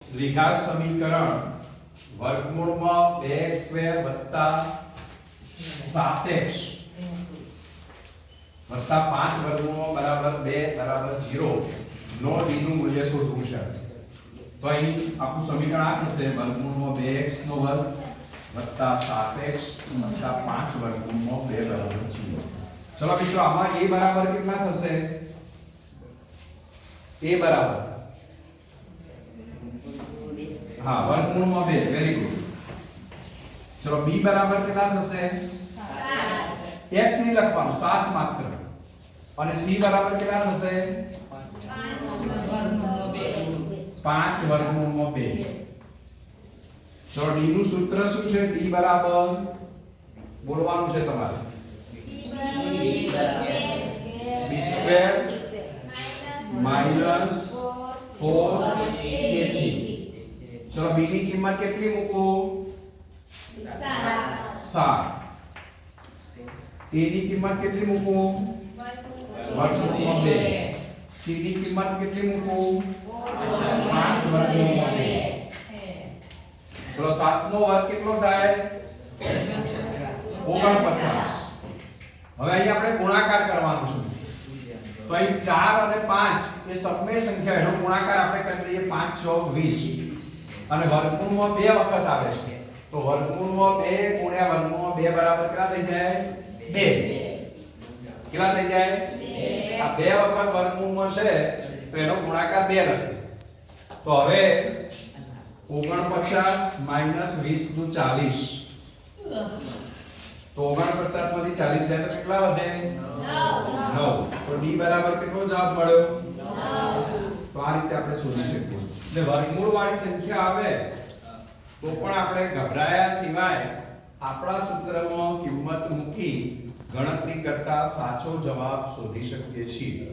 દ્વિઘાત સમીકરણ વર્ગમૂળમાં 2x² વત્તા 7x વત્તા 5 વર્ગમૂળમાં બરાબર 2 બરાબર 0 નો d નું મૂલ્ય શોધવું છે. તો અહીં આપણું સમીકરણ આ થશે વર્ગમૂળમાં 2x નો વર્ગ વત્તા 7x વત્તા 5 વર્ગમૂળમાં 2 બરાબર 0. ચલો મિત્રો આમાં a બરાબર કેટલા થશે? a બરાબર हाँ वर्गमूल में 2 वेरी गुड. चलो b बराबर કેટલા થશે? 7. x नहीं લખવાનું 7 માત્ર. અને c બરાબર કેટલા થશે? 5 વર્ગમૂળ માં 2. ચલો d નું સૂત્ર શું છે? d બરાબર બોલવાનું છે તમારે b સ્ક્વેર માઈનસ 4ac. चलो b की कीमत કેટલી મૂકો? 7. a ની કિંમત કેટલી મૂકો? વર્ગમૂળમાં 2. c ની કિંમત કેટલી મૂકો? 5 વર્ગમૂળમાં 2. ચલો 7 નો વર્ગ કેટલો થાય? 49. હવે અહીં આપણે ગુણાકાર કરવાનો છે. તો અહીં 4 અને 5 એ સમય સંખ્યા એનો ગુણાકાર આપણે કરી દઈએ 5 6 20. અને વર્ગમૂળમાં 2 વખત આવે છે. તો વર્ગમૂળમાં 2 ગુણ્યા વર્ગમૂળમાં 2 બરાબર કેટલા થઈ જાય? 2. કેટલા થઈ જાય? આ 2 વખત વર્ગમૂળમાં છે તો એનો ગુણાકાર 2 લખીએ. તો હવે 49 માઈનસ 20 નું 40. તો 49 માંથી 40 જાય તો કેટલા વધે? 9. તો d બરાબર કેટલો જવાબ મળ્યો? 9. તો આ રીતે આપણે શોધી શકીએ. એટલે વર્ગમૂળ વાળી સંખ્યા આવે તો પણ આપણે ગભરાયા સિવાય આપણા સૂત્રમાં કિંમત મૂકી ગણતરી કરતા સાચો જવાબ શોધી શકીએ છીએ.